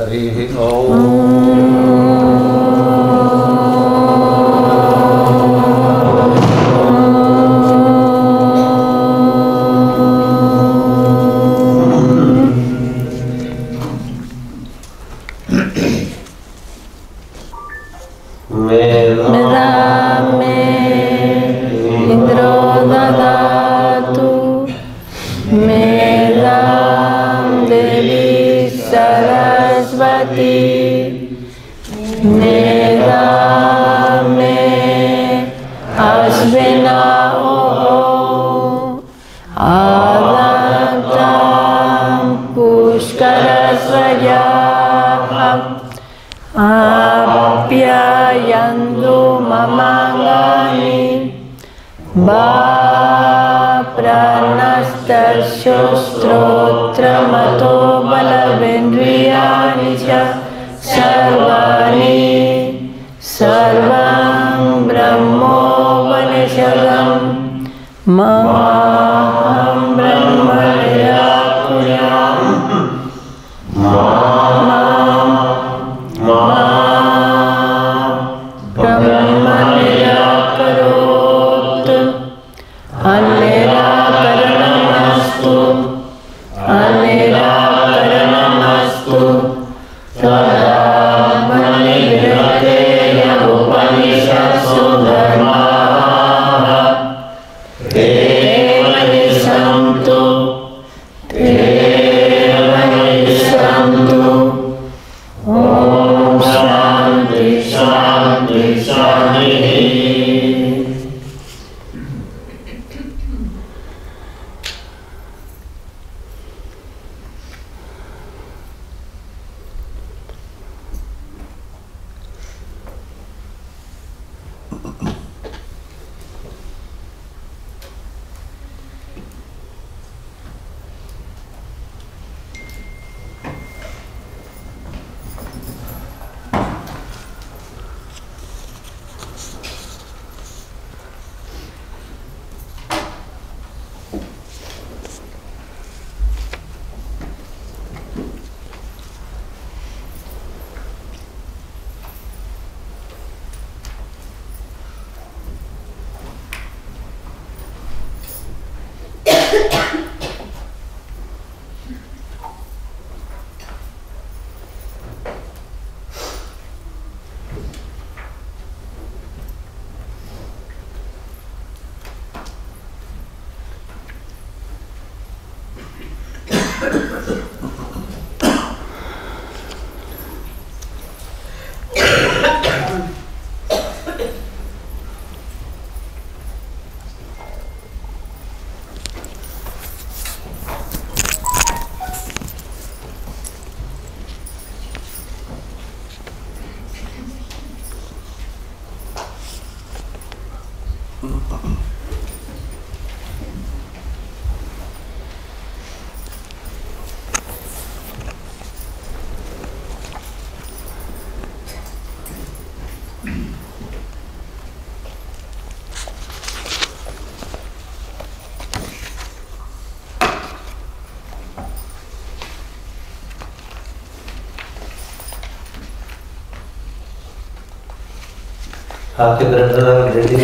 Hari Om.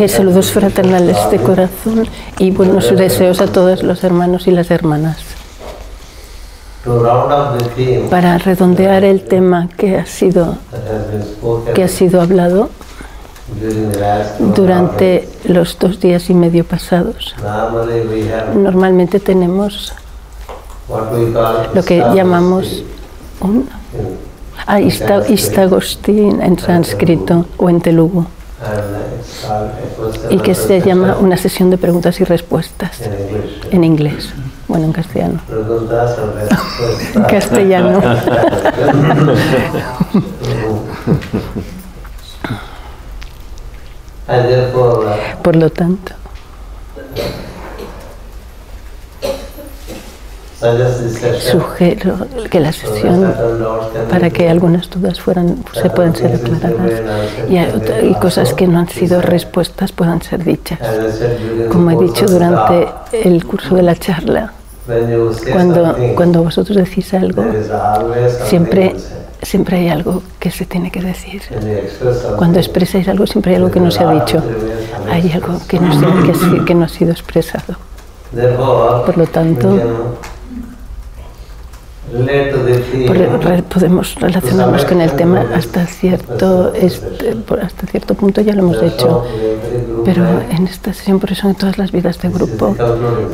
Saludos fraternales de corazón y buenos deseos a todos los hermanos y las hermanas. Para redondear el tema que ha sido hablado durante los 2 días y medio pasados, normalmente tenemos lo que llamamos Istagostin en sánscrito o en telugu, y que se llama una sesión de preguntas y respuestas en inglés, bueno, en castellano. En castellano. Por lo tanto, sugiero que la sesión, para que algunas dudas se puedan ser aclaradas y cosas que no han sido respuestas puedan ser dichas. Como he dicho durante el curso de la charla, cuando vosotros decís algo, siempre siempre hay algo que se tiene que decir. Cuando expresáis algo, siempre hay algo que no se ha dicho. Hay algo que no ha sido expresado. Por lo tanto, podemos relacionarnos con el tema hasta cierto punto, ya lo hemos hecho, pero en esta sesión, por eso en todas las vidas de grupo,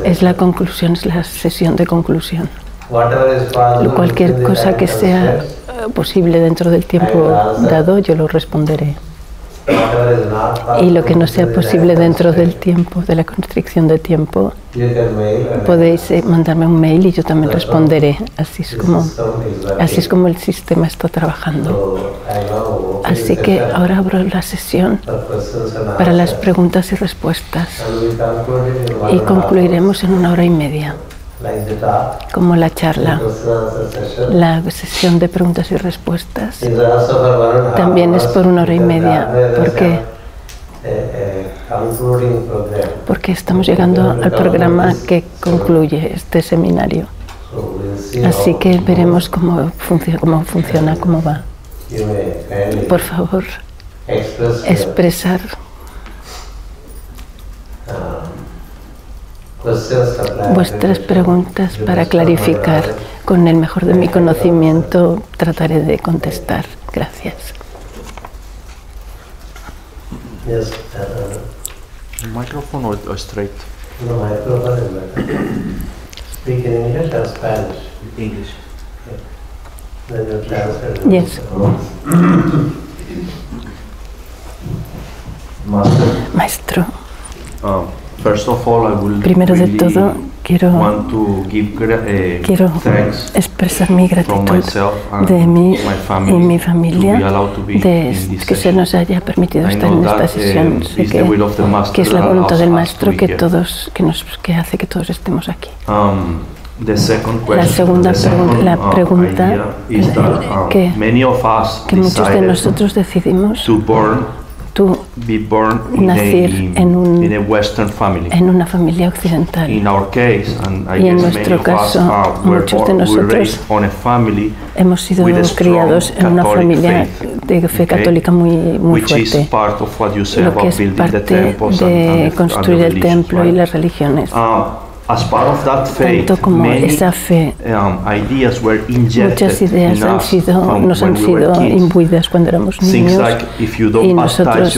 es la conclusión, es la sesión de conclusión. Cualquier cosa que sea posible dentro del tiempo dado, yo lo responderé. Y lo que no sea posible dentro del tiempo, de la constricción de tiempo, podéis mandarme un mail y yo también responderé. Así es como el sistema está trabajando. Así que ahora abro la sesión para las preguntas y respuestas y concluiremos en 1 hora y media. Como la charla, la sesión de preguntas y respuestas también es por 1 hora y media, porque estamos llegando al programa que concluye este seminario. Así que veremos cómo funciona, cómo va. Por favor, expresar vuestras preguntas para clarificar. Con el mejor de mi conocimiento trataré de contestar. Gracias. Microphone or straight? No, microphone is better. Speak in English or Spanish? English. Then you translate. Yes. Maestro. First of all, I will Primero de todo, quiero expresar mi gratitud de mí y mi familia de que se nos haya permitido estar en esta sesión. Sé que es la voluntad del Maestro que hace que todos estemos aquí. La segunda pregunta que muchos de nosotros decidimos nacer en una familia occidental. Y en nuestro caso, muchos de nosotros hemos sido criados en una familia de fe católica muy fuerte, lo que es parte de construir el templo y las religiones. Tanto como esa fe, muchas ideas nos han sido imbuidas cuando éramos niños, y nosotros,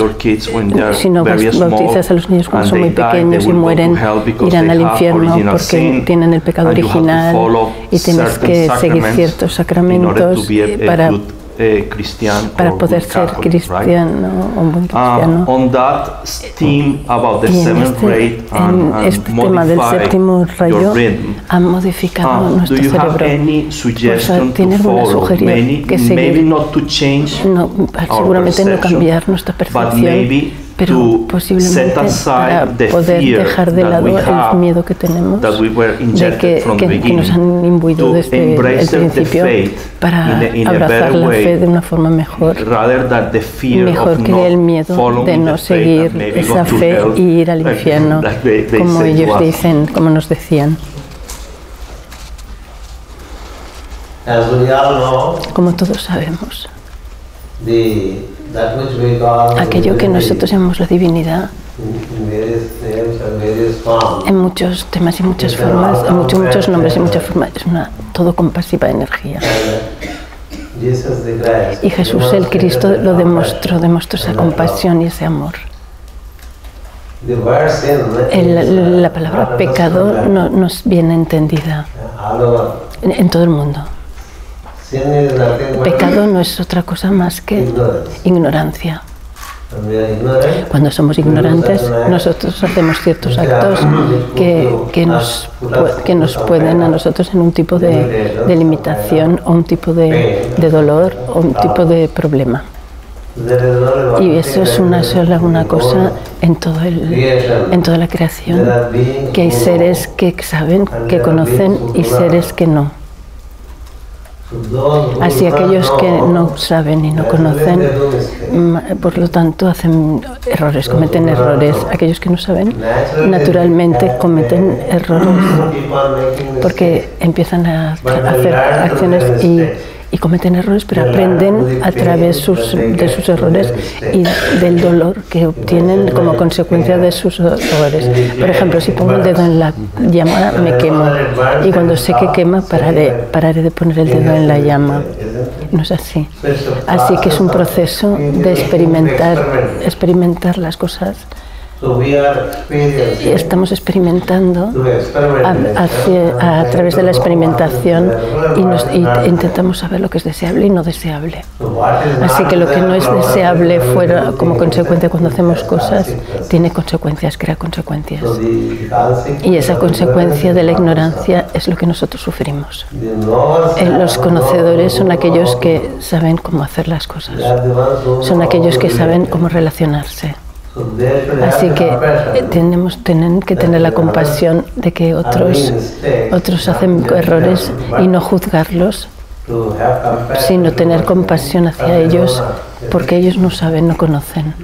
si no bautizas a los niños cuando son muy pequeños y mueren, irán al infierno porque tienen el pecado original y tienes que seguir ciertos sacramentos para poder ser cristiano o un buen cristiano. Y en este tema del séptimo rayo ha modificado nuestro cerebro. Por eso, ¿tiene alguna sugerencia que seguir? No, seguramente no cambiar nuestra percepción, pero posiblemente para poder dejar de lado el miedo que tenemos de que nos han imbuido desde el principio, para abrazar la fe de una forma mejor que el miedo de no seguir esa fe y ir al infierno, como ellos dicen, como nos decían. Como todos sabemos, aquello que nosotros llamamos la divinidad, en muchos temas y muchas formas, en muchos nombres y muchas formas, es una todo compasiva energía. Y Jesús el Cristo lo demostró esa compasión y ese amor. La palabra pecado no es bien entendida en todo el mundo. Pecado no es otra cosa más que ignorancia. Cuando somos ignorantes, nosotros hacemos ciertos actos que nos pueden a nosotros en un tipo de limitación o un tipo de dolor o un tipo de problema. Y eso es una cosa en toda la creación, que hay seres que saben, que conocen y seres que no. Así aquellos que no saben y no conocen, por lo tanto hacen errores, cometen errores. Aquellos que no saben, naturalmente cometen errores porque empiezan a hacer acciones y cometen errores, pero aprenden a través de sus errores y del dolor que obtienen como consecuencia de sus errores. Por ejemplo, si pongo el dedo en la llama, me quemo, y cuando sé que quema, pararé de poner el dedo en la llama. No es así. Así que es un proceso de experimentar las cosas. Y estamos experimentando a través de la experimentación y intentamos saber lo que es deseable y no deseable. Así que lo que no es deseable fuera como consecuencia cuando hacemos cosas, tiene consecuencias, crea consecuencias. Y esa consecuencia de la ignorancia es lo que nosotros sufrimos. Los conocedores son aquellos que saben cómo hacer las cosas, son aquellos que saben cómo relacionarse. Así que tienen que tener la compasión de que otros hacen errores y no juzgarlos, sino tener compasión hacia ellos, porque ellos no saben, no conocen.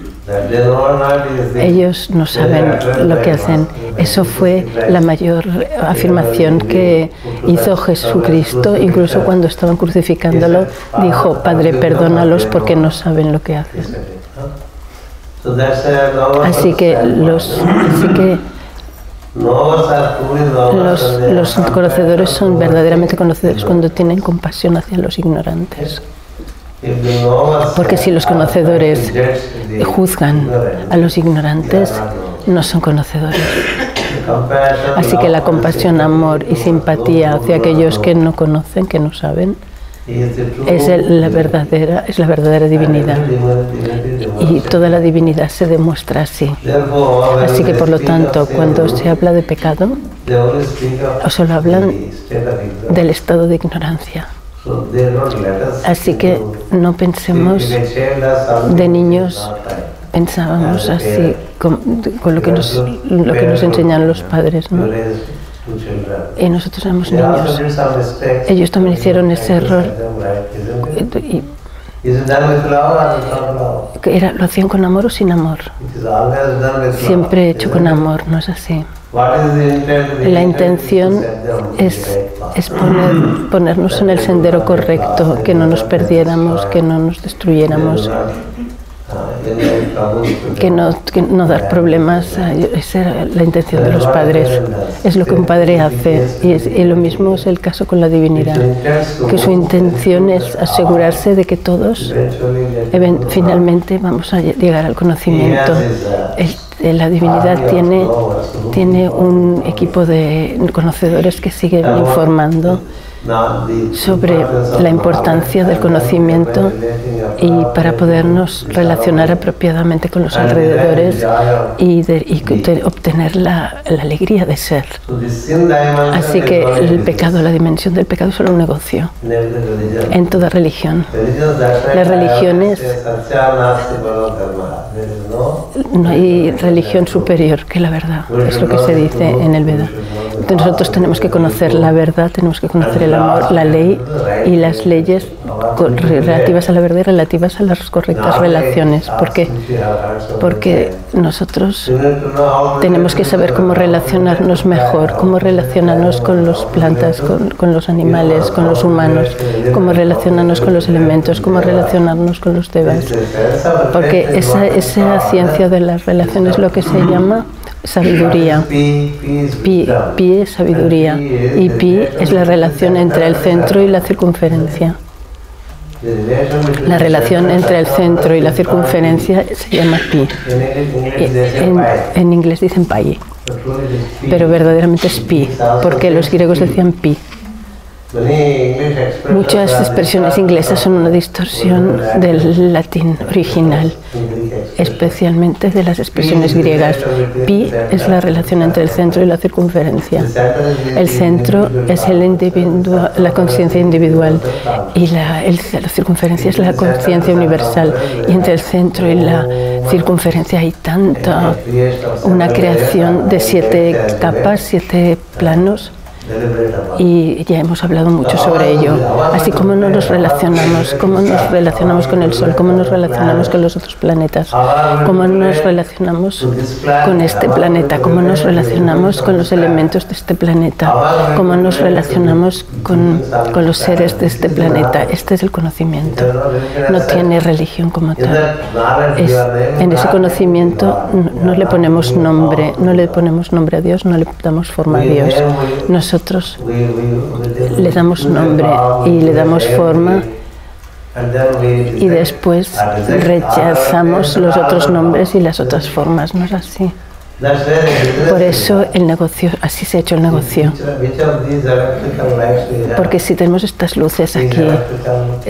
Ellos no saben lo que hacen. Eso fue la mayor afirmación que hizo Jesucristo, incluso cuando estaban crucificándolo, dijo: Padre, perdónalos porque no saben lo que hacen. Así que los conocedores son verdaderamente conocedores cuando tienen compasión hacia los ignorantes. Porque si los conocedores juzgan a los ignorantes, no son conocedores. Así que la compasión, amor y simpatía hacia aquellos que no conocen, que no saben, es la verdadera divinidad, y toda la divinidad se demuestra así. Así que por lo tanto, cuando se habla de pecado, solo hablan del estado de ignorancia. Así que no pensemos de niños, pensábamos así con lo que nos enseñan los padres, ¿no? Y nosotros éramos niños. Ellos también hicieron ese error. ¿Lo hacían con amor o sin amor? Siempre hecho con amor, ¿no es así? La intención es ponernos en el sendero correcto, que no nos perdiéramos, que no nos destruyéramos, que no dar problemas. Esa era la intención de los padres. Es lo que un padre hace, y lo mismo es el caso con la divinidad, que su intención es asegurarse de que todos finalmente vamos a llegar al conocimiento. La divinidad tiene un equipo de conocedores que siguen informando sobre la importancia del conocimiento y para podernos relacionar apropiadamente con los alrededores y obtener la alegría de ser. Así que el pecado, la dimensión del pecado es solo un negocio en toda religión. Las religiones, no hay religión superior que la verdad, es lo que se dice en el Veda. Entonces nosotros tenemos que conocer la verdad, tenemos que conocer el amor, la ley y las leyes relativas a la verdad y relativas a las correctas relaciones. Porque nosotros tenemos que saber cómo relacionarnos mejor, cómo relacionarnos con las plantas, con los animales, con los humanos, cómo relacionarnos con los elementos, cómo relacionarnos con los devas. Porque esa ciencia de las relaciones es lo que se llama sabiduría. Pi es sabiduría, y pi es la relación entre el centro y la circunferencia. La relación entre el centro y la circunferencia se llama pi. En inglés dicen pi, pero verdaderamente es pi, porque los griegos decían pi. Muchas expresiones inglesas son una distorsión del latín original, especialmente de las expresiones griegas. Pi es la relación entre el centro y la circunferencia. El centro es la conciencia individual y la circunferencia es la conciencia universal. Y entre el centro y la circunferencia hay una creación de 7 capas, 7 planos, Y ya hemos hablado mucho sobre ello. Así como nos relacionamos con el Sol, cómo nos relacionamos con los otros planetas, cómo nos relacionamos con este planeta, cómo nos relacionamos con los elementos de este planeta, cómo nos relacionamos con los seres de este planeta. Este es el conocimiento. No tiene religión como tal. En ese conocimiento no le ponemos nombre, a Dios, no le damos forma a Dios. Nosotros le damos nombre y le damos forma y después rechazamos los otros nombres y las otras formas. No es así. Por eso el negocio, así se ha hecho el negocio. Porque si tenemos estas luces aquí,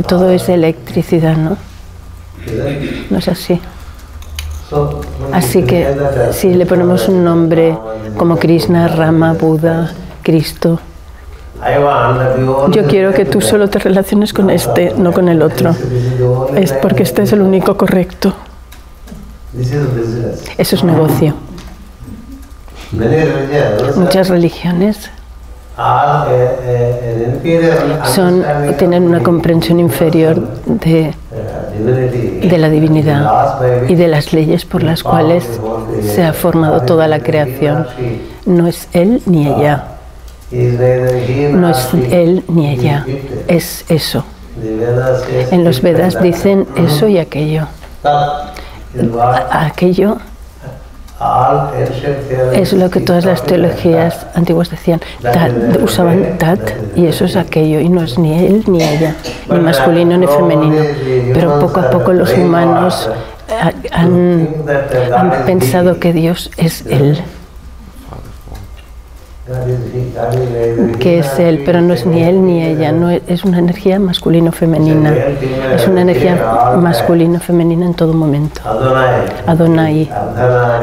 todo es electricidad, ¿no? No es así. Así que si le ponemos un nombre como Krishna, Rama, Buda, Cristo, yo quiero que tú solo te relaciones con este, no con el otro. Es porque este es el único correcto. Eso es negocio. Muchas religiones tienen una comprensión inferior de la divinidad y de las leyes por las cuales se ha formado toda la creación. No es él ni ella. No es él ni ella. Es eso. En los Vedas dicen eso y aquello. Aquello es lo que todas las teologías antiguas decían. Usaban tat y eso es aquello, y no es ni él ni ella, ni masculino ni femenino. Pero poco a poco los humanos han pensado que Dios es él, que es él, pero no es ni él ni ella. No es una energía masculino-femenina. Es una energía masculino-femenina en todo momento. Adonai,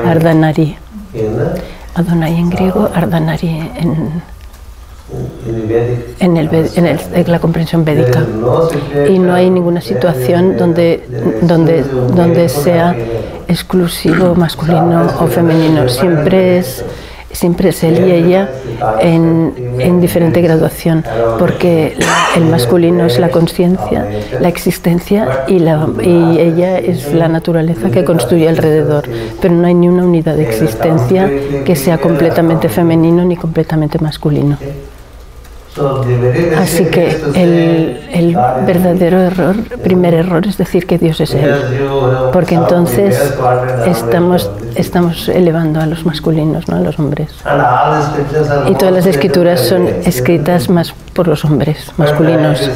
Ardanari. Adonai en griego, Ardanari en la comprensión védica. Y no hay ninguna situación donde sea exclusivo masculino o femenino. Siempre es él y ella en diferente graduación, porque el masculino es la conciencia, la existencia, y ella es la naturaleza que construye alrededor, pero no hay ni una unidad de existencia que sea completamente femenino ni completamente masculino. Así que el verdadero error, primer error, es decir que Dios es él, porque entonces estamos elevando a los masculinos, no a los hombres. Y todas las escrituras son escritas más por los hombres, masculinos.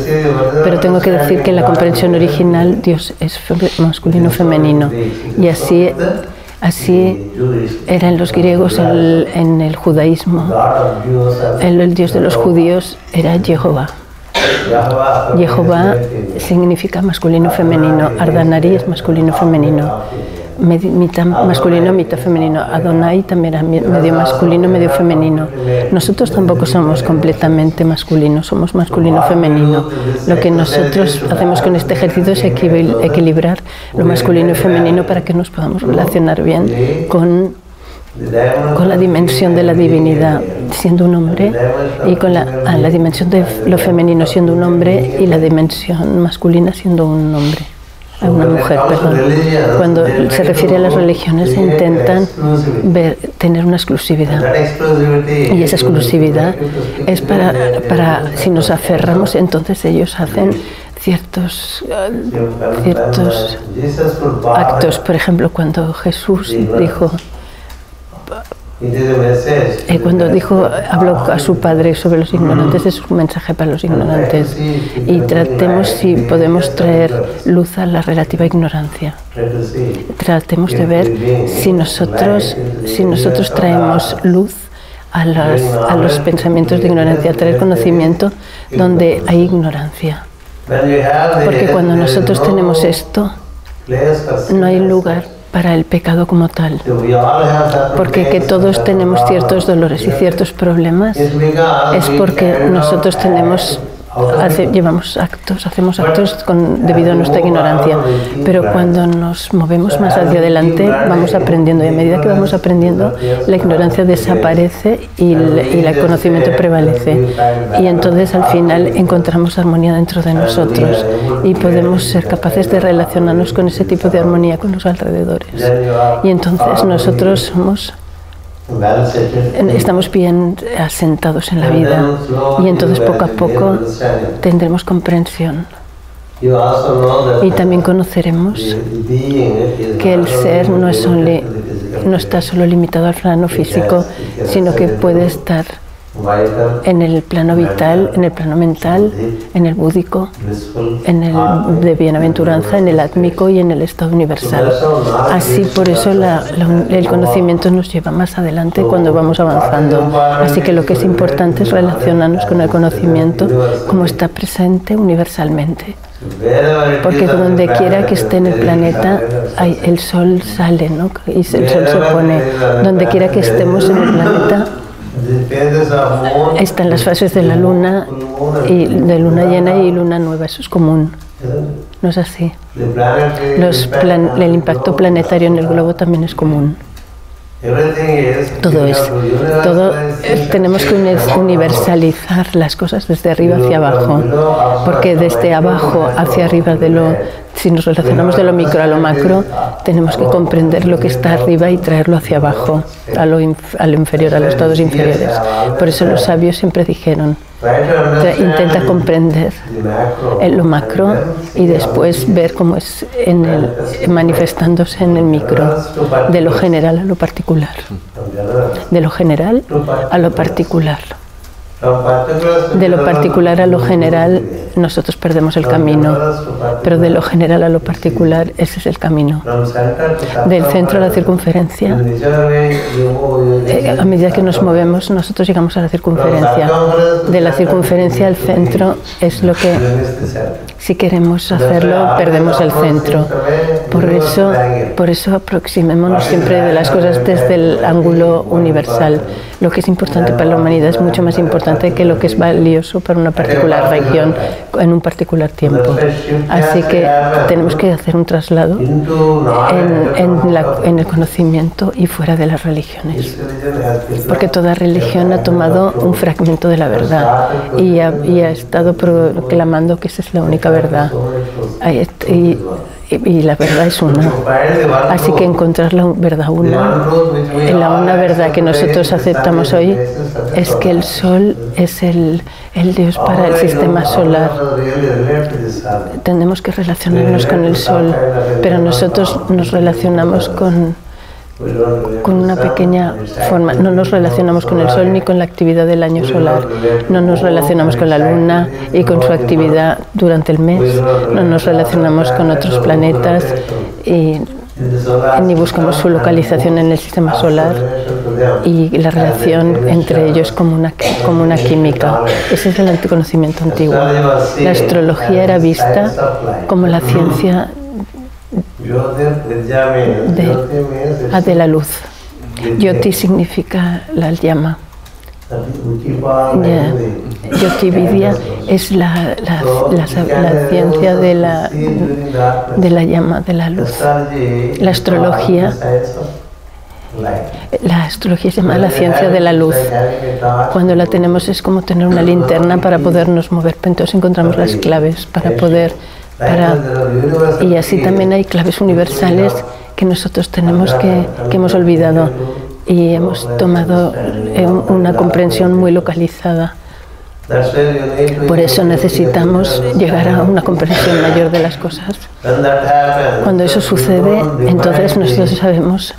Pero tengo que decir que en la comprensión original Dios es masculino-femenino, y así eran los griegos en el judaísmo. El Dios de los judíos era Jehová. Jehová significa masculino-femenino. Ardanari es masculino-femenino. Mitad masculino, mitad femenino. Adonai también era medio masculino, medio femenino. Nosotros tampoco somos completamente masculinos, somos masculino-femenino. Lo que nosotros hacemos con este ejercicio es equilibrar lo masculino y femenino para que nos podamos relacionar bien con la dimensión de la divinidad siendo un hombre, y con la dimensión de lo femenino siendo un hombre, y la dimensión masculina siendo un hombre. A una mujer, perdón. Cuando se refiere a las religiones, se intentan tener una exclusividad. Y esa exclusividad es para si nos aferramos, entonces ellos hacen ciertos actos. Por ejemplo, cuando Jesús dijo, habló a su padre sobre los ignorantes, es un mensaje para los ignorantes, y tratemos si podemos traer luz a la relativa ignorancia. Tratemos de ver si nosotros traemos luz a los pensamientos de ignorancia, traer conocimiento donde hay ignorancia. Porque cuando nosotros tenemos esto, no hay lugar para el pecado como tal, porque que todos tenemos ciertos dolores y ciertos problemas es porque nosotros tenemos hacemos actos debido a nuestra ignorancia, pero cuando nos movemos más hacia adelante vamos aprendiendo, y a medida que vamos aprendiendo la ignorancia desaparece y el conocimiento prevalece, y entonces al final encontramos armonía dentro de nosotros y podemos ser capaces de relacionarnos con ese tipo de armonía con los alrededores, y entonces nosotros estamos bien asentados en la vida, y entonces poco a poco tendremos comprensión, y también conoceremos que el ser no está solo limitado al plano físico, sino que puede estar en el plano vital, en el plano mental, en el búdico, en el de bienaventuranza, en el átmico y en el estado universal. Así, por eso el conocimiento nos lleva más adelante cuando vamos avanzando. Así que lo que es importante es relacionarnos con el conocimiento como está presente universalmente. Porque donde quiera que esté en el planeta, el sol sale, ¿no? Y el sol se pone. Donde quiera que estemos en el planeta, están las fases de la luna, y de luna llena y luna nueva. Eso es común, ¿no es así? El impacto planetario en el globo también es común. Todo tenemos que universalizar las cosas desde arriba hacia abajo, porque desde abajo hacia arriba si nos relacionamos de lo micro a lo macro, tenemos que comprender lo que está arriba y traerlo hacia abajo, a lo inferior, a los estados inferiores. Por eso los sabios siempre dijeron: intenta comprender lo macro y después ver cómo es manifestándose en el micro, de lo general a lo particular. De lo general a lo particular. De lo particular a lo general, nosotros perdemos el camino, pero de lo general a lo particular, ese es el camino. Del centro a la circunferencia, a medida que nos movemos, nosotros llegamos a la circunferencia. De la circunferencia al centro es lo que, si queremos hacerlo, perdemos el centro. Por eso aproximémonos siempre de las cosas desde el ángulo universal. Lo que es importante para la humanidad es mucho más importante que lo que es valioso para una particular región en un particular tiempo. Así que tenemos que hacer un traslado en el conocimiento y fuera de las religiones, porque toda religión ha tomado un fragmento de la verdad y ha estado proclamando que esa es la única verdad, y la verdad es una. Así que encontrar la verdad una, una verdad que nosotros aceptamos hoy, es que el sol es el Dios para el sistema solar. Tenemos que relacionarnos con el sol, pero nosotros nos relacionamos con una pequeña forma. No nos relacionamos con el sol ni con la actividad del año solar. No nos relacionamos con la luna y con su actividad durante el mes. No nos relacionamos con otros planetas ni buscamos su localización en el sistema solar y la relación entre ellos como una química. Ese es el conocimiento antiguo. La astrología era vista como la ciencia de la luz. Yoti significa la llama. Yoti Vidya es la ciencia de la llama, de la luz. La astrología se llama la ciencia de la luz. Cuando la tenemos es como tener una linterna para podernos mover. Entonces encontramos las claves para poder... y así también hay claves universales que nosotros tenemos que hemos olvidado y hemos tomado una comprensión muy localizada. Por eso necesitamos llegar a una comprensión mayor de las cosas. Cuando eso sucede, entonces nosotros sabemos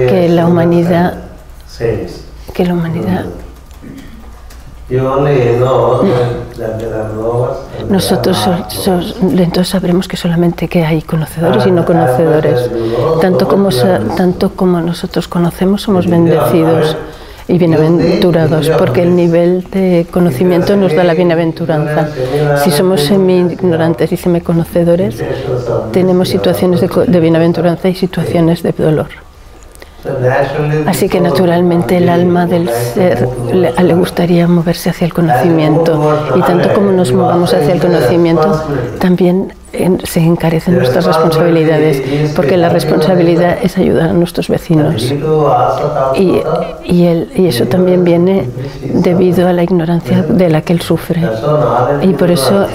que la humanidad nosotros entonces sabremos que solamente que hay conocedores y no conocedores. Tanto como nosotros conocemos, somos bendecidos y bienaventurados, porque el nivel de conocimiento nos da la bienaventuranza. Si somos semi-ignorantes y semi-conocedores, tenemos situaciones de bienaventuranza y situaciones de dolor. Así que naturalmente el alma del ser le gustaría moverse hacia el conocimiento, y tanto como nos movamos hacia el conocimiento, también se encarecen nuestras responsabilidades, porque la responsabilidad es ayudar a nuestros vecinos, y eso también viene debido a la ignorancia de la que él sufre, y por eso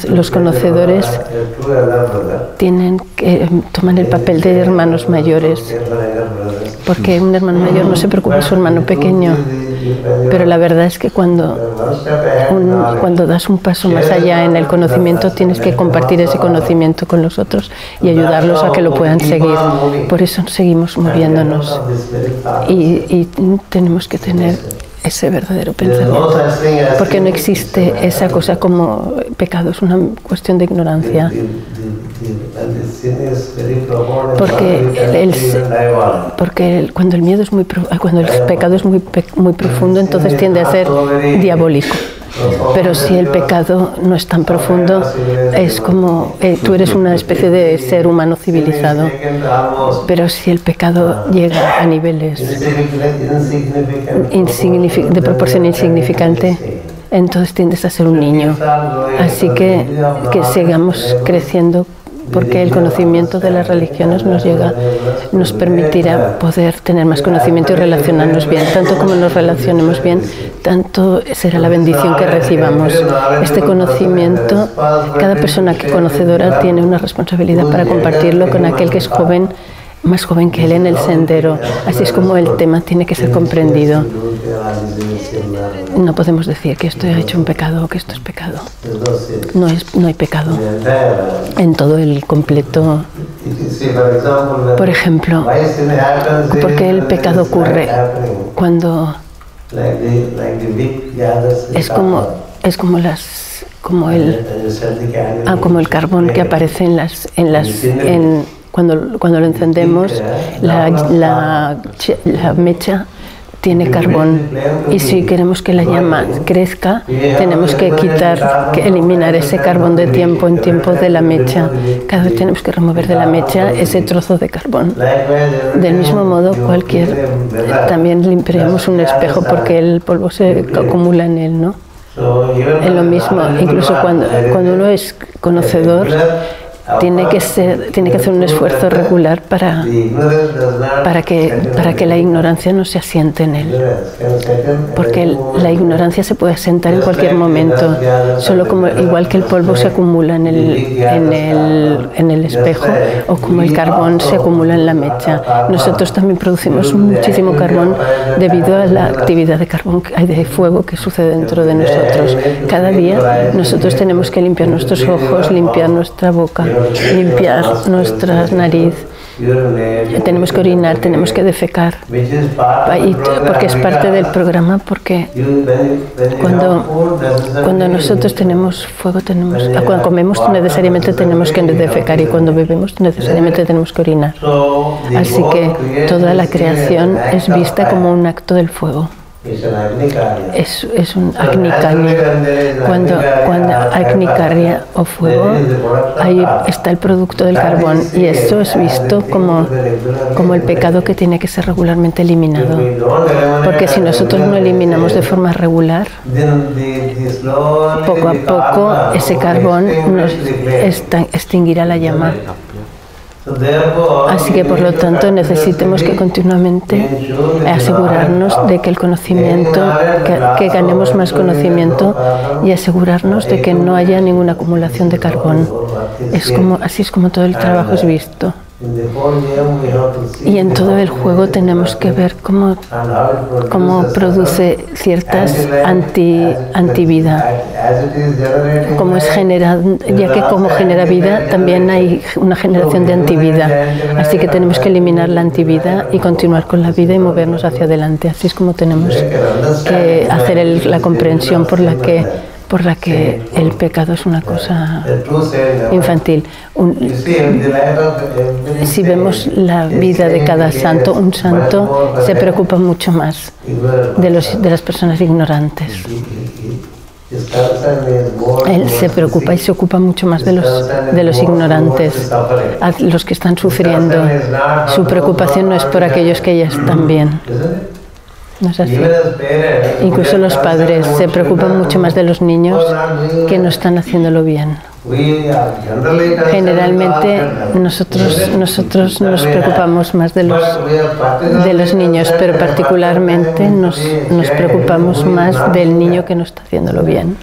los conocedores toman el papel de hermanos mayores, porque un hermano mayor no se preocupa de su hermano pequeño, pero la verdad es que cuando das un paso más allá en el conocimiento, tienes que compartir ese conocimiento con los otros y ayudarlos a que lo puedan seguir. Por eso seguimos moviéndonos, y tenemos que tener ese verdadero pensamiento, porque no existe esa cosa como pecado, es una cuestión de ignorancia, porque cuando el miedo es cuando el pecado es muy profundo, entonces tiende a ser diabólico. Pero si el pecado no es tan profundo, es como tú eres una especie de ser humano civilizado. Pero si el pecado llega a niveles de proporción insignificante, entonces tiendes a ser un niño. Así que sigamos creciendo, porque el conocimiento de las religiones nos permitirá poder tener más conocimiento y relacionarnos bien. Tanto como nos relacionemos bien, tanto será la bendición que recibamos. Este conocimiento, cada persona que conocedora tiene una responsabilidad para compartirlo con aquel que es joven, más joven que él en el sendero. Así es como el tema tiene que ser comprendido. No podemos decir que esto ha hecho un pecado o que esto es pecado. No hay pecado en todo el completo. Por ejemplo, ¿por qué el pecado ocurre cuando como el carbón que aparece cuando lo encendemos, la mecha tiene carbón, y si queremos que la llama crezca, tenemos que eliminar ese carbón de tiempo en tiempo de la mecha. Cada vez tenemos que remover de la mecha ese trozo de carbón. Del mismo modo, también limpiamos un espejo porque el polvo se acumula en él, ¿no? Es lo mismo, incluso cuando uno es conocedor, tiene que hacer un esfuerzo regular para que la ignorancia no se asiente en él, porque la ignorancia se puede asentar en cualquier momento, igual que el polvo se acumula en el espejo, o como el carbón se acumula en la mecha. Nosotros también producimos muchísimo carbón debido a la actividad de fuego que sucede dentro de nosotros. Cada día nosotros tenemos que limpiar nuestros ojos, limpiar nuestra boca, limpiar nuestra nariz, tenemos que orinar, tenemos que defecar, porque es parte del programa, porque cuando nosotros tenemos fuego, cuando comemos necesariamente tenemos que defecar, y cuando bebemos necesariamente tenemos que orinar. Así que toda la creación es vista como un acto del fuego. Es un Agni Karya. Cuando Agni Karya o fuego, ahí está el producto del carbón, y esto es visto como el pecado que tiene que ser regularmente eliminado, porque si nosotros no eliminamos de forma regular, poco a poco ese carbón nos extinguirá la llama. Así que, por lo tanto, necesitamos que continuamente asegurarnos de que el conocimiento, que ganemos más conocimiento, y asegurarnos de que no haya ninguna acumulación de carbón. Así es como todo el trabajo es visto. Y en todo el juego tenemos que ver cómo produce ciertas antivida. Como es ya que como genera vida, también hay una generación de antivida. Así que tenemos que eliminar la antivida y continuar con la vida y movernos hacia adelante. Así es como tenemos que hacer la comprensión por la que el pecado es una cosa infantil. Si vemos la vida de cada santo, un santo se preocupa mucho más de las personas ignorantes. Él se preocupa y se ocupa mucho más de los ignorantes, a los que están sufriendo. Su preocupación no es por aquellos que ya están bien. ¿No es así? Incluso los padres se preocupan mucho más de los niños que no están haciéndolo bien. Generalmente nosotros nos preocupamos más de los niños, pero particularmente nos preocupamos más del niño que no está haciéndolo bien.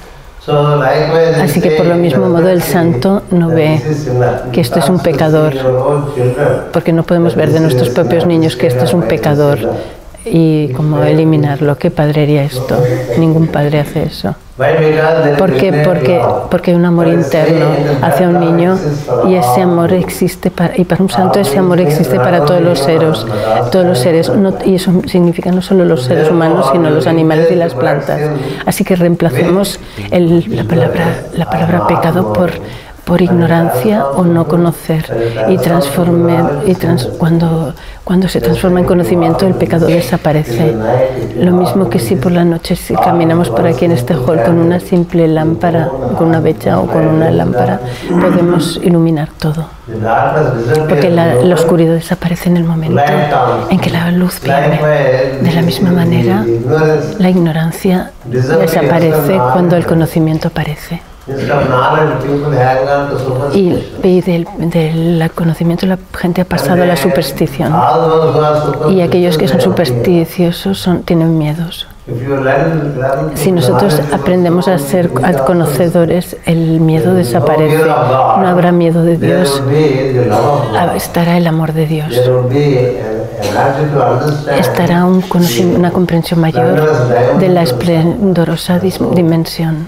Así que por lo mismo modo el santo no ve que esto es un pecador, porque no podemos ver de nuestros propios niños que esto es un pecador y cómo eliminarlo. ¿Qué padre haría esto? Ningún padre hace eso. ¿Por qué? Porque hay un amor interno hacia un niño y ese amor existe y para un santo ese amor existe para todos los seres, y eso significa no solo los seres humanos sino los animales y las plantas. Así que reemplacemos la palabra pecado por ignorancia o no conocer, y cuando se transforma en conocimiento el pecado desaparece. Lo mismo que si por la noche si caminamos por aquí en este hall con una simple lámpara, con una vecha o con una lámpara, podemos iluminar todo. Porque la oscuridad desaparece en el momento en que la luz viene. De la misma manera, la ignorancia desaparece cuando el conocimiento aparece. Y del conocimiento la gente ha pasado a la superstición. Y aquellos que son supersticiosos tienen miedos. Si nosotros aprendemos a ser conocedores, el miedo desaparece. No habrá miedo de Dios, estará el amor de Dios. Estará una comprensión mayor de la esplendorosa dimensión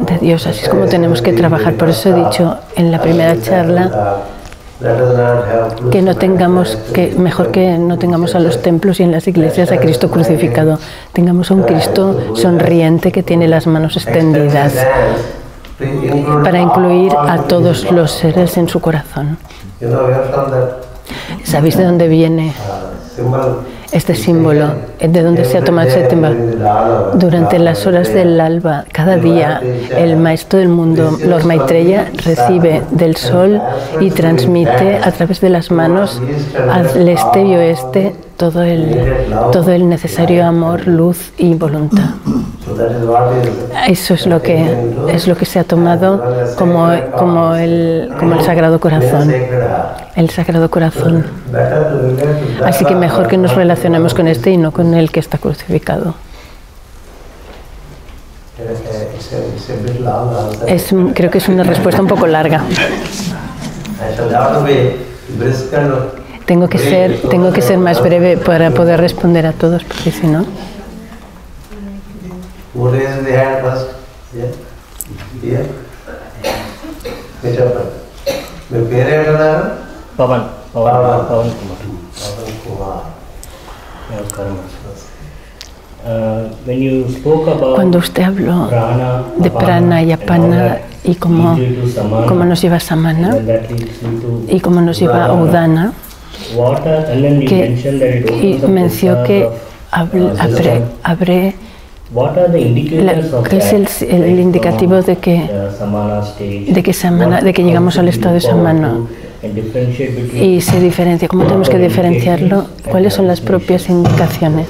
de Dios. Así es como tenemos que trabajar. Por eso he dicho en la primera charla que mejor que no tengamos a los templos y en las iglesias a Cristo crucificado. Tengamos a un Cristo sonriente que tiene las manos extendidas para incluir a todos los seres en su corazón. ¿Sabéis de dónde viene este símbolo? ¿De dónde se ha tomado este símbolo? Durante las horas del alba, cada día, el maestro del mundo, Lord Maitreya, recibe del sol y transmite a través de las manos al este y oeste todo el necesario amor, luz y voluntad. Eso es lo que se ha tomado como el Sagrado Corazón. El Sagrado Corazón. Así que mejor que nos relacionemos con este y no con el que está crucificado. Creo que es una respuesta un poco larga. Tengo que ser más breve para poder responder a todos, porque si no. Pavan Kumar. Cuando usted habló de prana y apana y cómo nos lleva a samana y cómo nos lleva a udana, y mencionó que que es el indicativo de que llegamos al estado de samana, y se diferencia. ¿Cómo tenemos que diferenciarlo? ¿Cuáles son las propias indicaciones?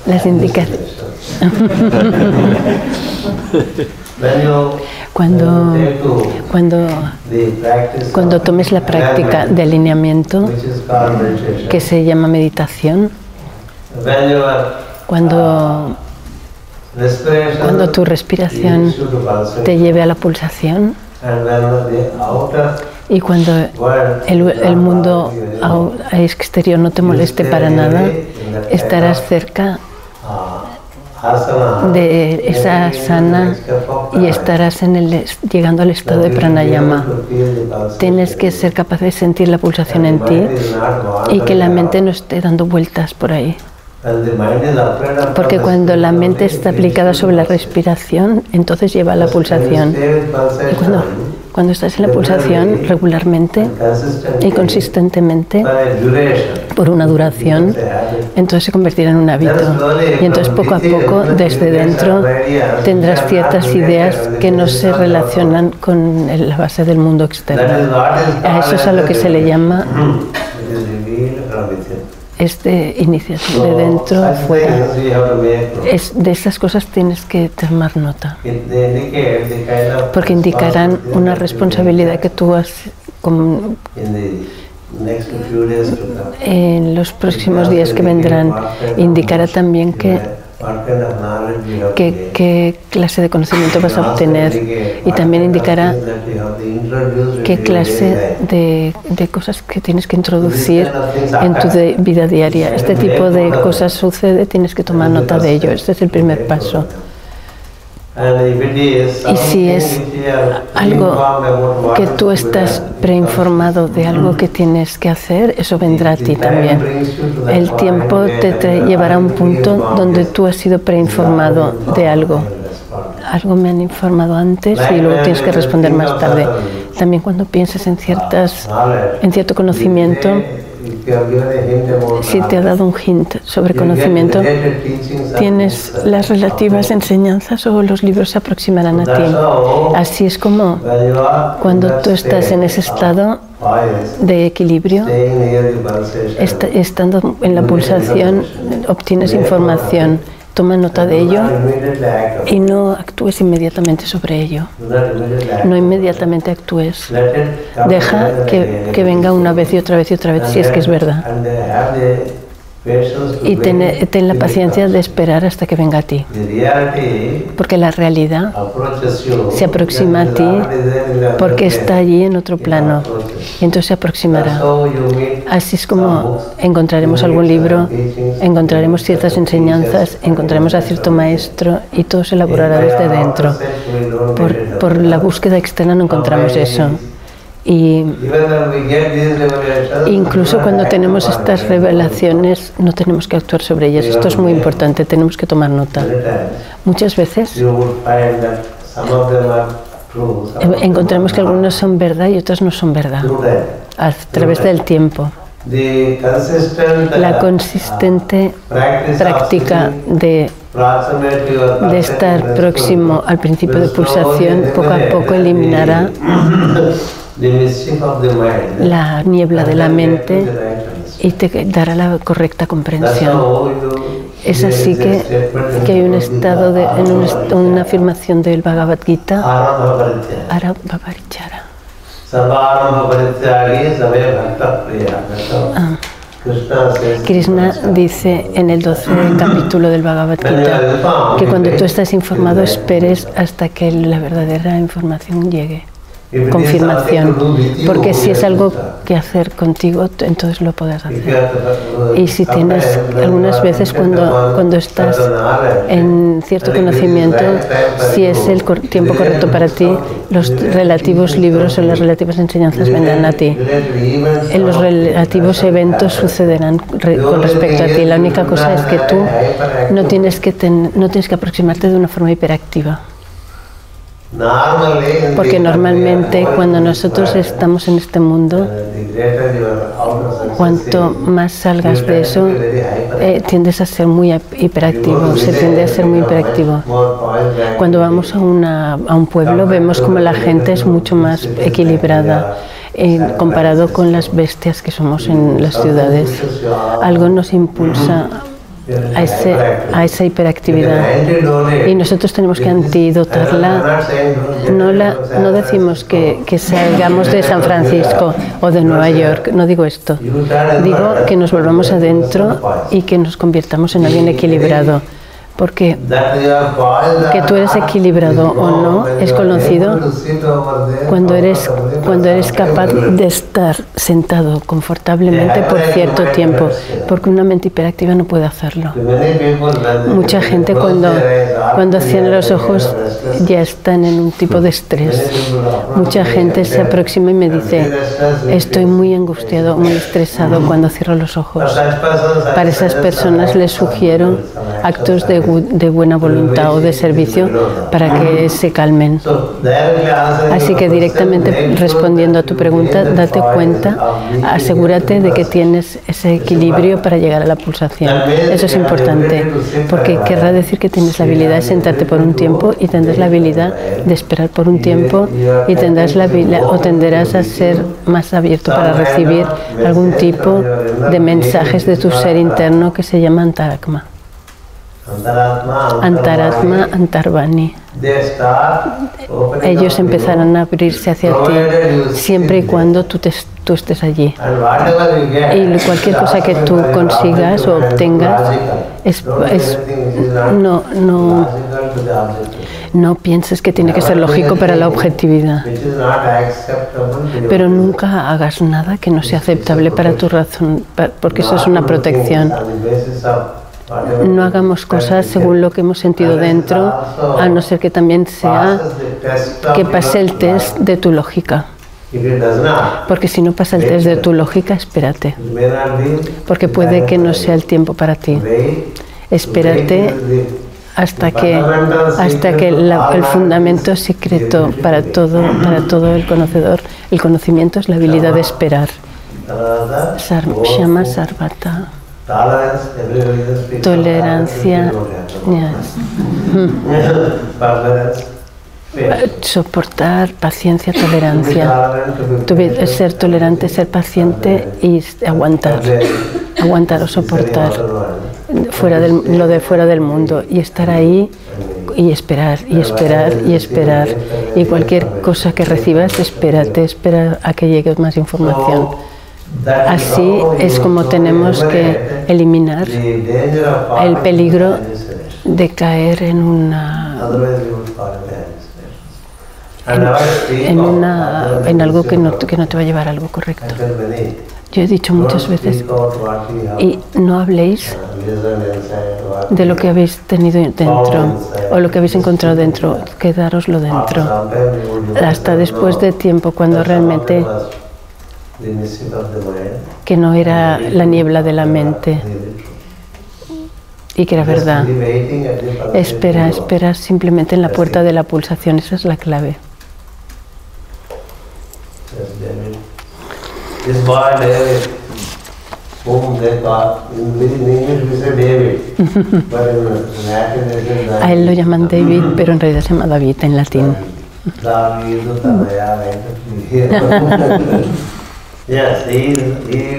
Las indicaciones. Cuando tomes la práctica de alineamiento, que se llama meditación, cuando tu respiración te lleve a la pulsación, y cuando el mundo exterior no te moleste para nada, estarás cerca de esa asana y estarás llegando al estado de pranayama. Tienes que ser capaz de sentir la pulsación en ti y que la mente no esté dando vueltas por ahí. Porque cuando la mente está aplicada sobre la respiración, entonces lleva a la pulsación. Cuando estás en la pulsación regularmente y consistentemente por una duración, entonces se convertirá en un hábito. Y entonces poco a poco, desde dentro, tendrás ciertas ideas que no se relacionan con la base del mundo externo. A eso es a lo que se le llama iniciación de dentro a fuera. De esas cosas tienes que tomar nota, porque indicarán una responsabilidad que tú has en los próximos días que vendrán. Indicará también qué clase de conocimiento vas a obtener, y también indicará qué clase de cosas que tienes que introducir en tu vida diaria. Este tipo de cosas sucede, tienes que tomar nota de ello. Este es el primer paso. Y si es algo que tú estás preinformado de algo que tienes que hacer, eso vendrá a ti también. El tiempo te llevará a un punto donde tú has sido preinformado de algo. Algo me han informado antes y luego tienes que responder más tarde. También cuando piensas en cierto conocimiento, si te ha dado un hint sobre conocimiento, tienes las relativas enseñanzas o los libros se aproximarán a ti. Así es como cuando tú estás en ese estado de equilibrio, estando en la pulsación, obtienes información. Toma nota de ello y no actúes inmediatamente sobre ello. No inmediatamente actúes. Deja que venga una vez y otra vez y otra vez, si es que es verdad. Y ten la paciencia de esperar hasta que venga a ti. Porque la realidad se aproxima a ti porque está allí en otro plano. Y entonces se aproximará. Así es como encontraremos algún libro, encontraremos ciertas enseñanzas, encontraremos a cierto maestro y todo se elaborará desde dentro. Por la búsqueda externa no encontramos eso. Y incluso cuando tenemos estas revelaciones no tenemos que actuar sobre ellas. Esto es muy importante, tenemos que tomar nota. Muchas veces encontramos que algunos son verdad y otros no son verdad a través del tiempo. La consistente práctica de estar próximo al principio de pulsación poco a poco eliminará la niebla de la mente y te dará la correcta comprensión. Es así que hay un estado una afirmación del Bhagavad Gita, Ara Bhavarichara. Krishna dice en el 12 capítulo del Bhagavad Gita que cuando tú estás informado esperes hasta que la verdadera información llegue. Confirmación, porque si es algo que hacer contigo, entonces lo puedes hacer. Y si tienes algunas veces cuando estás en cierto conocimiento, si es el tiempo correcto para ti, los relativos libros o las relativas enseñanzas vendrán a ti. En los relativos eventos sucederán con respecto a ti. La única cosa es que tú no tienes que aproximarte de una forma hiperactiva. Porque normalmente cuando nosotros estamos en este mundo, cuanto más salgas de eso, tiendes a ser muy hiperactivo, se tiende a ser muy hiperactivo. Cuando vamos a un pueblo vemos como la gente es mucho más equilibrada comparado con las bestias que somos en las ciudades. Algo nos impulsa a esa hiperactividad y nosotros tenemos que antidotarla. No decimos que salgamos de San Francisco o de Nueva York, no digo esto. Digo que nos volvamos adentro y que nos convirtamos en alguien equilibrado. Porque que tú eres equilibrado o no es conocido cuando eres capaz de estar sentado confortablemente por cierto tiempo, porque una mente hiperactiva no puede hacerlo. Mucha gente cuando cierra los ojos ya están en un tipo de estrés. Mucha gente se aproxima y me dice, estoy muy angustiado, muy estresado cuando cierro los ojos. Para esas personas les sugiero actos de buena voluntad o de servicio para que se calmen. Así que directamente respondiendo a tu pregunta, date cuenta, asegúrate de que tienes ese equilibrio para llegar a la pulsación. Eso es importante, porque querrá decir que tienes la habilidad de sentarte por un tiempo y tendrás la habilidad de esperar por un tiempo y tendrás la habilidad o tenderás a ser más abierto para recibir algún tipo de mensajes de tu ser interno que se llama Antaratma. Antaratma, Antarbani. Ellos empezarán a abrirse hacia ti siempre y cuando tú estés allí. Y cualquier cosa que tú consigas o obtengas, no pienses que tiene que ser lógico para la objetividad. Pero nunca hagas nada que no sea aceptable para tu razón, porque eso es una protección. No hagamos cosas según lo que hemos sentido dentro, a no ser que también sea que pase el test de tu lógica. Porque si no pasa el test de tu lógica, espérate. Porque puede que no sea el tiempo para ti. Espérate hasta que el fundamento secreto para todo el conocedor, el conocimiento es la habilidad de esperar. Shama Sarvata. Tolerancia, soportar, paciencia, tolerancia. Ser tolerante, ser paciente y aguantar o soportar fuera del mundo y estar ahí y esperar y esperar y esperar. Y cualquier cosa que recibas, espera a que llegue más información. Así es como tenemos que eliminar el peligro de caer en algo que no te va a llevar a algo correcto. Yo he dicho muchas veces, y no habléis de lo que habéis tenido dentro o lo que habéis encontrado dentro, quedároslo dentro. Hasta después de tiempo, cuando realmente que no era la niebla de la mente y que era verdad. Espera simplemente en la puerta de la pulsación, esa es la clave. A él lo llaman David, pero en realidad se llama David en latín. Yes, he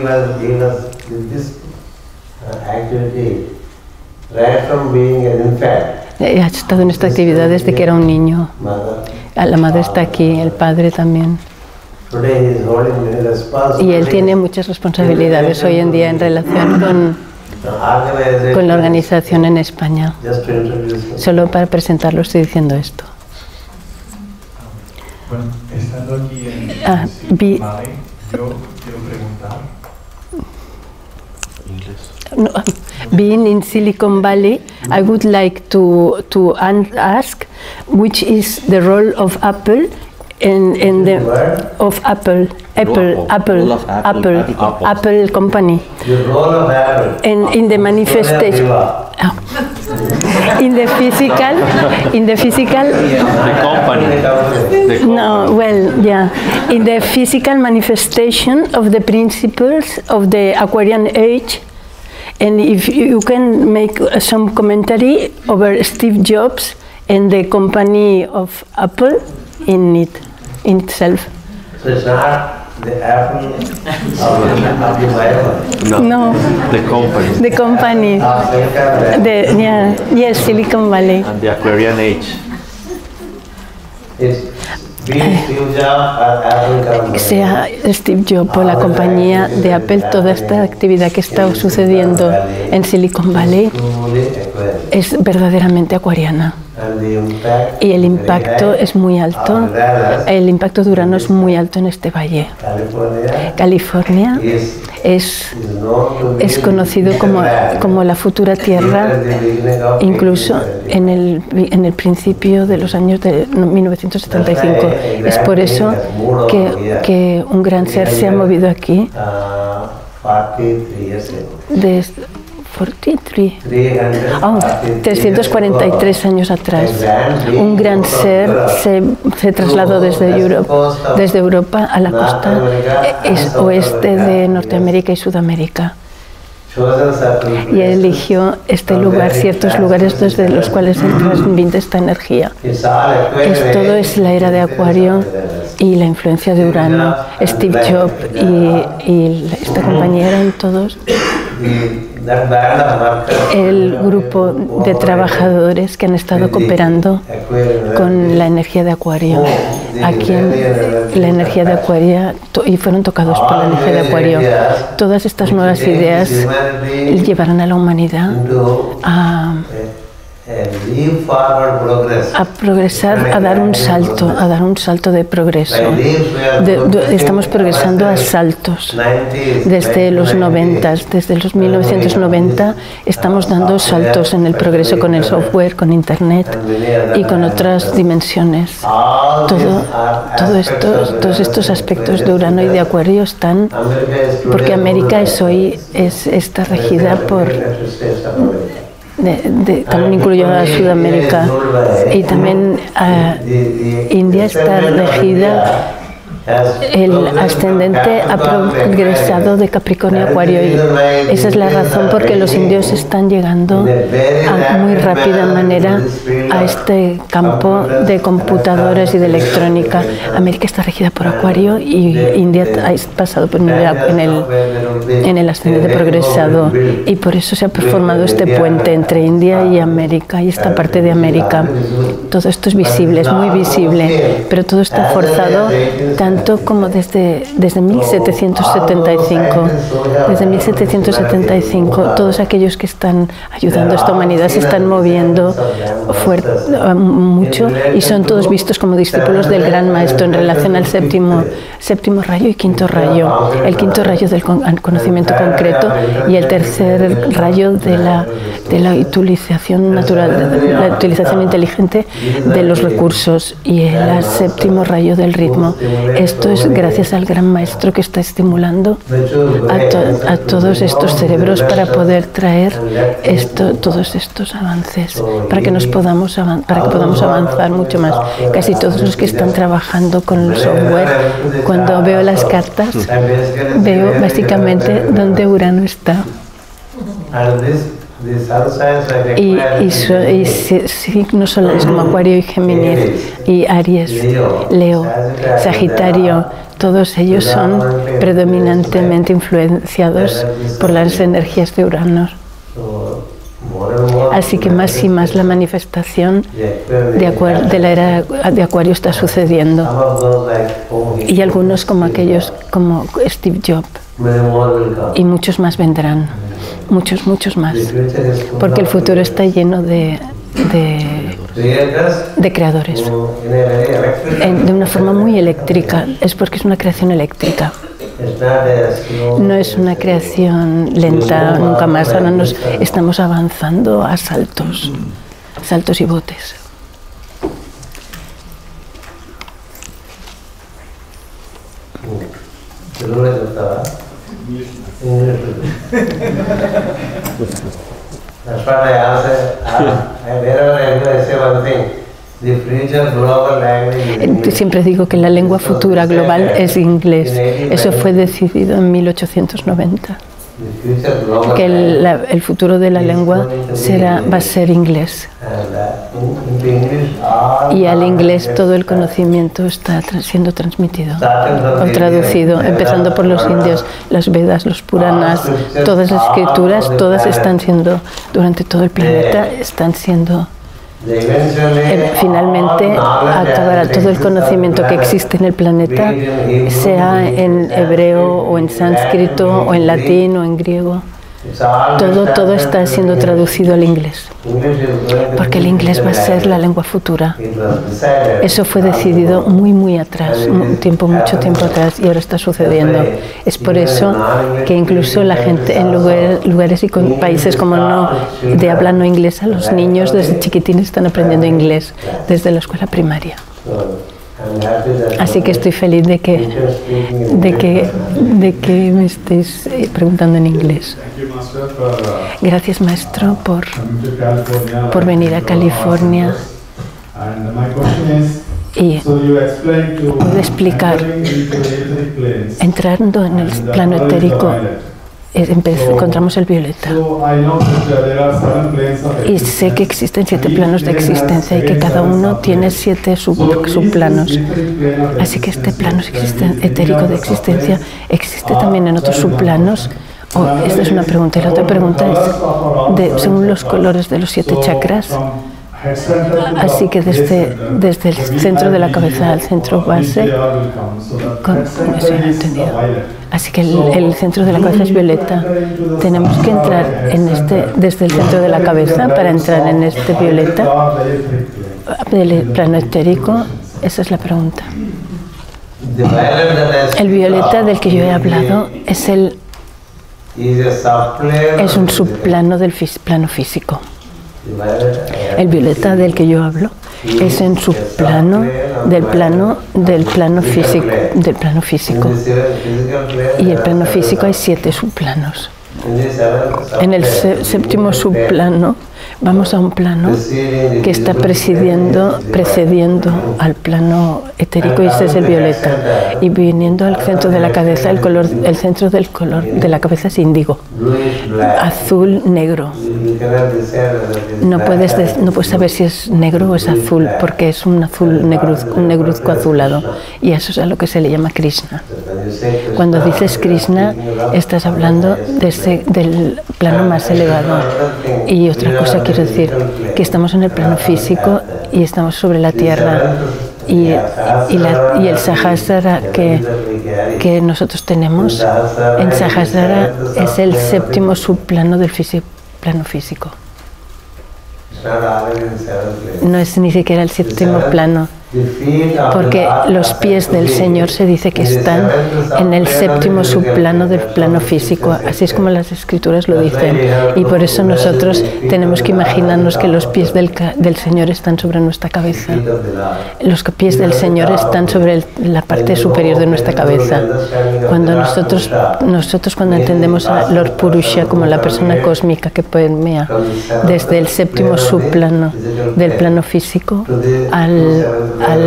was this activity right from being an infant. Ha estado en esta actividad desde que era un niño. La madre está aquí, el padre también. Y él tiene muchas responsabilidades hoy en día en relación con la organización en España. Solo para presentarlo estoy diciendo esto. Bueno, estando aquí en Mali, yo quiero preguntar. Being in Silicon Valley, I would like to ask which is the role of Apple in the of Apple company in the manifestation. In the physical The company. No, well, yeah. In the physical manifestation of the principles of the Aquarian age, and if you can make some commentary over Steve Jobs and the company of Apple in itself. So it's not the Apple of the Bible. No. The company. The company. Yes, Silicon Valley. And the Aquarian age. Sea Steve Jobs o la compañía de Apple, toda esta actividad que está sucediendo en Silicon Valley es verdaderamente acuariana. Y el impacto es muy alto, el impacto de Urano es muy alto en este valle. California es conocido como la futura Tierra, incluso en el principio de los años de 1975. Es por eso que un gran ser se ha movido aquí 343 años atrás, un gran ser se trasladó desde Europa a la costa oeste de Norteamérica y Sudamérica. Y eligió este lugar, ciertos lugares desde los cuales él transmite esta energía. Todo es la era de Acuario y la influencia de Urano. Steve Jobs y esta compañía eran todos el grupo de trabajadores que han estado cooperando con la energía de Acuario, aquí la energía de Acuario, y fueron tocados por la energía de Acuario. Todas estas nuevas ideas llevarán a la humanidad a progresar, a dar un salto de progreso. Estamos progresando a saltos. Desde los 90, desde los 1990, estamos dando saltos en el progreso con el software, con Internet y con otras dimensiones. Todos estos aspectos de Urano y de Acuario están, porque América está regida por... también incluyo a Sudamérica, y también India está regida. El ascendente ha progresado de Capricornio a Acuario, y esa es la razón por que los indios están llegando a muy rápida manera a este campo de computadoras y de electrónica. América está regida por Acuario y India ha pasado en el ascendente progresado, y por eso se ha formado este puente entre India y América y esta parte de América. Todo esto es visible, es muy visible, pero todo está forzado tanto como desde 1775. Desde 1775, todos aquellos que están ayudando a esta humanidad se están moviendo mucho, y son todos vistos como discípulos del Gran Maestro en relación al séptimo rayo y quinto rayo. El quinto rayo del conocimiento concreto y el tercer rayo de la utilización natural, de la utilización inteligente de los recursos, y el séptimo rayo del ritmo. Esto es gracias al Gran Maestro que está estimulando a todos estos cerebros para poder traer todos estos avances, para que podamos avanzar mucho más. Casi todos los que están trabajando con el software, cuando veo las cartas, veo básicamente dónde Urano está. Y signos solares como Acuario y Géminis y Aries, Leo, Sagitario, todos ellos son predominantemente influenciados por las energías de Urano. Así que más y más la manifestación de la era de Acuario está sucediendo. Y algunos como aquellos como Steve Jobs, y muchos más vendrán, muchos más, porque el futuro está lleno de creadores, de una forma muy eléctrica. Es porque es una creación eléctrica. No es una creación lenta, nunca más. Ahora nos estamos avanzando a saltos y botes. That's what I answer. Wherever I go, I say one thing. The future global language. Siempre digo que la lengua futura global es inglés. Eso fue decidido en 1890. Que el futuro de la lengua va a ser inglés. Y al inglés todo el conocimiento está siendo transmitido o traducido, empezando por los indios, las Vedas, los Puranas, todas las escrituras, todas están siendo, durante todo el planeta, están siendo... Finalmente acabará todo el conocimiento que existe en el planeta, sea en hebreo o en sánscrito o en latín o en griego. Todo está siendo traducido al inglés, porque el inglés va a ser la lengua futura. Eso fue decidido muy atrás, mucho tiempo atrás, y ahora está sucediendo. Es por eso que incluso la gente en lugares y países como de habla no inglesa, los niños desde chiquitines están aprendiendo inglés desde la escuela primaria. Así que estoy feliz de que me estéis preguntando en inglés. Gracias, maestro, por venir a California. Y puedo explicar, entrando en el plano etérico, encontramos el violeta. Y sé que existen 7 planos de existencia y que cada uno tiene 7 subplanos. Así que este plano etérico de existencia existe también en otros subplanos. Esta es una pregunta. Y la otra pregunta es, según los colores de los 7 chakras, así que desde el centro de la cabeza al centro base, así que el centro de la cabeza es violeta. Tenemos que entrar desde el centro de la cabeza para entrar en este violeta del plano etérico. Esa es la pregunta. El violeta del que yo he hablado es un subplano del plano físico. El violeta del que yo hablo es en su plano del plano físico. Y el plano físico hay 7 subplanos. En el séptimo subplano vamos a un plano que está precediendo al plano etérico, y ese es el violeta. Y viniendo al centro de la cabeza, el centro del color de la cabeza es índigo, azul, negro. No puedes saber si es negro o es azul, porque es un negruzco azulado, y eso es a lo que se le llama Krishna. Cuando dices Krishna, estás hablando del plano más elevado. Y otra cosa quiero decir, que estamos en el plano físico y estamos sobre la tierra, y el Sahasrara que nosotros tenemos en Sahasrara es el séptimo subplano del plano físico. No es ni siquiera el séptimo plano, porque los pies del Señor se dice que están en el séptimo subplano del plano físico, así es como las escrituras lo dicen, y por eso nosotros tenemos que imaginarnos que los pies del Señor están sobre nuestra cabeza. Los pies del Señor están sobre la parte superior de nuestra cabeza. Cuando nosotros cuando entendemos a Lord Purusha como la persona cósmica que permea desde el séptimo subplano del plano físico a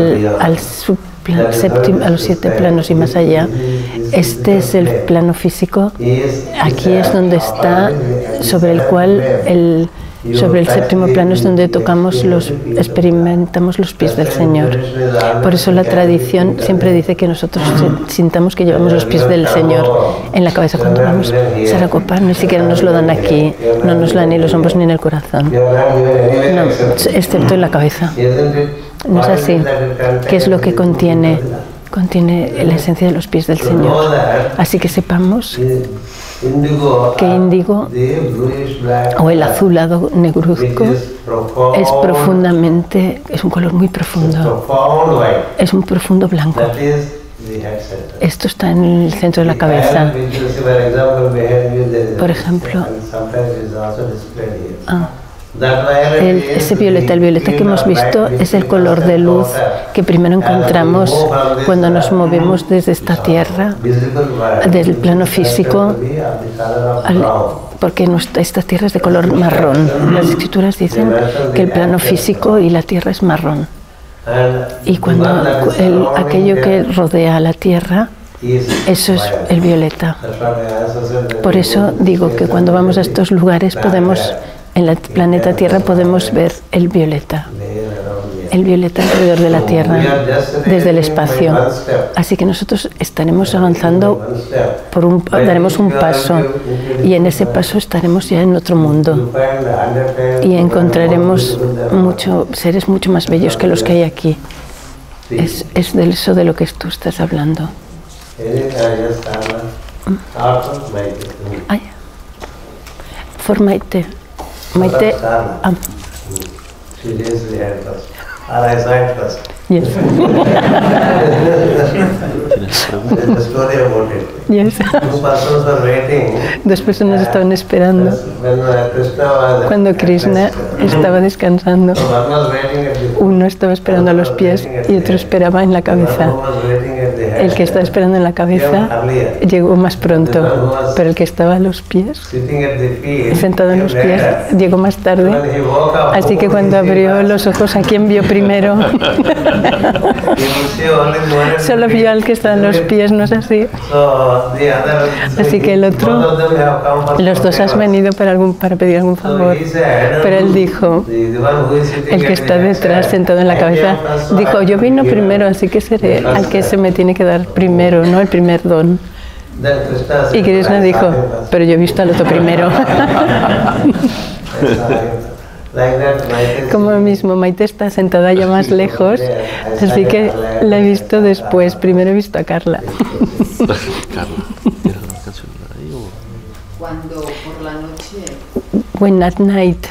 los 7 planos y más allá, este es el plano físico. Aquí es donde está, sobre el séptimo plano es donde experimentamos los pies del Señor. Por eso la tradición siempre dice que nosotros sintamos que llevamos los pies del Señor en la cabeza. Cuando vamos a Saragopar, ni siquiera nos lo dan aquí, no nos lo dan ni los hombros ni en el corazón, no, excepto en la cabeza. No es así. ¿Qué es lo que contiene la esencia de los pies del Señor? Así que sepamos que índigo o el azulado negruzco es un color muy profundo, es un profundo blanco. Esto está en el centro de la cabeza. Por ejemplo, ese violeta, el violeta que hemos visto es el color de luz que primero encontramos cuando nos movemos desde esta tierra, desde el plano físico, porque esta tierra es de color marrón. Las escrituras dicen que el plano físico y la tierra es marrón. Y cuando aquello que rodea a la tierra, eso es el violeta. Por eso digo que cuando vamos a estos lugares en el planeta Tierra podemos ver el violeta alrededor de la Tierra, desde el espacio. Así que nosotros estaremos avanzando, daremos un paso, y en ese paso estaremos ya en otro mundo, y encontraremos seres mucho más bellos que los que hay aquí. Es de eso de lo que tú estás hablando. For Maite. Maite, Yes. There's a story about it. Yes. 2 persons were waiting. 2 personas estaban esperando When Krishna was cuando Krishna estaba descansando. one was waiting at the Uno estaba esperando a los pies y otro esperaba en la cabeza. one was waiting at the head. El que estaba esperando en la cabeza llegó más pronto, pero el que estaba a los pies, Sitting at the feet. sentado en los pies, llegó más tarde. When he woke up, Así que cuando abrió los ojos, ¿a quién vio primero? he would see only one at the Solo vio al que está en los pies, ¿no es así? So the other, Así que el otro, both of them have come for los dos favor. has venido para pedir algún So favor. he said, Pero él dijo, the one who is sitting el que at the está detrás, head, sentado en la I cabeza, came first, so dijo, I yo vino give primero, así que seré al que se me tiene que dar primero, no el primer don. Then Krishna Y said, Krishna I dijo, saw him first. pero yo he visto al otro primero. I saw him. Like that, Maite Como mismo, Maite está sentada ya más lejos, así que la he visto después. Primero he visto a Carla. Carla, ¿tienes alguna canción ahí o...? Cuando por la noche When at night.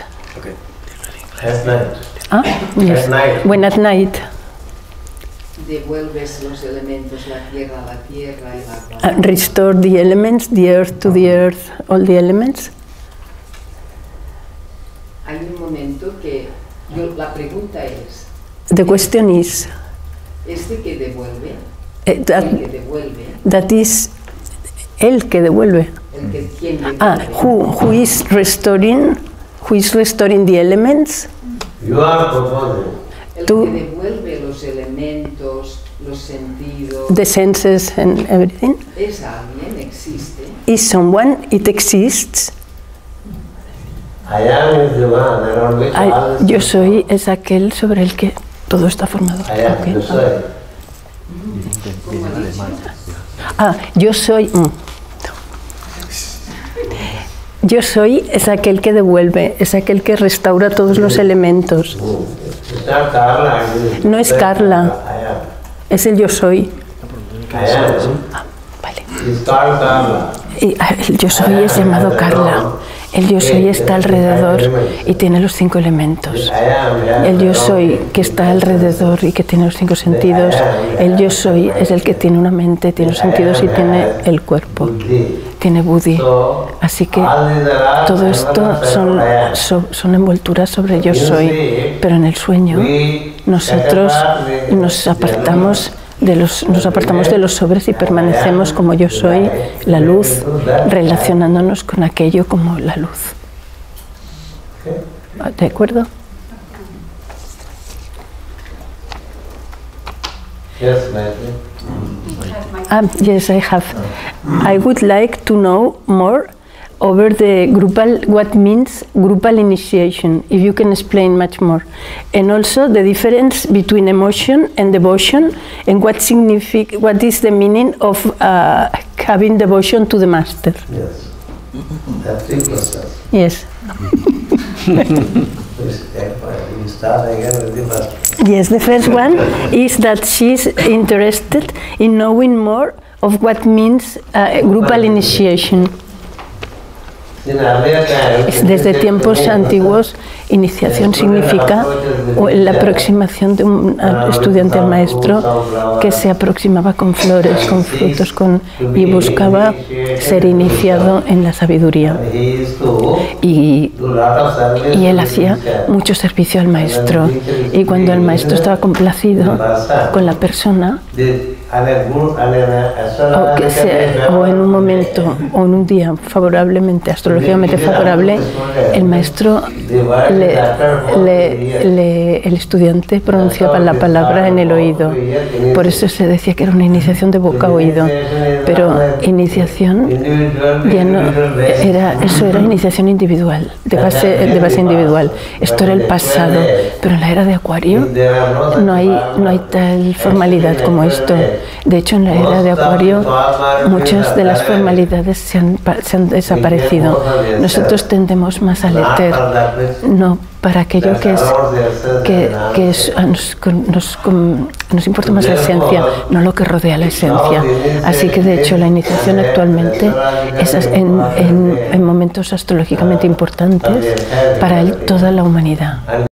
at night. Ah, yes. At night. When at night. devuelves los elementos, la tierra a la tierra, el agua. Restore the elements, the earth to the earth, all the elements. Hay un momento que la pregunta es, The question is, ¿este que devuelve? that, El que devuelve, that is el que devuelve. el que quien devuelve. Ah, who is restoring the elements? You are proposing. El tú- que devuelve los elementos, los sentidos, The senses and everything. es alguien, existe. Is someone, it exists. I am is the one around which all is. Yo soy es aquel sobre el que todo está formado. I am, Ok. you say. Yo soy. Yo soy es aquel que devuelve, es aquel que restaura todos los elementos. It's not Carla. it is- No es Carla. I am. Es el yo soy. I am. Vale. It's called Carla. Y el yo soy es llamado Carla. El yo soy está alrededor y tiene los 5 elementos. I am. El yo soy que está alrededor y que tiene los 5 sentidos. El yo soy es el que tiene una mente, tiene los sentidos y tiene el cuerpo. Tiene buddhi. So, Así que all these are todo esto son envolturas sobre yo soy. Pero en el sueño nosotros nos apartamos de los sobres y permanecemos como yo soy, la luz, relacionándonos con aquello como la luz. ¿De acuerdo? Yes, Maitri. Yes, I have. I would like to know more over the grupal, what means grupal initiation, if you can explain much more. And also the difference between emotion and devotion, and what is the meaning of having devotion to the master. Yes. There are 3 questions. Yes. We start again with the first. Yes, the first one is that she's interested in knowing more of what means grupal initiation. In earlier times, Desde tiempos antiguos, iniciación significa la aproximación de un estudiante al maestro que se aproximaba con flores, con frutos, y buscaba ser iniciado en la sabiduría. he used to Y do lot of service él to the hacía teacher. mucho servicio al maestro. Y cuando el maestro estaba complacido con la persona, o en un momento o en un día favorablemente, astrológicamente favorable, el maestro, el estudiante pronunciaba la palabra en el oído. Por eso se decía que era una iniciación de boca a oído. Pero iniciación ya no era, eso era iniciación individual, de base individual. Esto era el pasado, pero en la era de Acuario no hay tal formalidad como esto. De hecho, en la era de Acuario muchas de las formalidades se han desaparecido. Nosotros tendemos más al éter, no para aquello nos importa más la esencia, no lo que rodea la esencia. Así que, de hecho, la iniciación actualmente es en momentos astrológicamente importantes para toda la humanidad.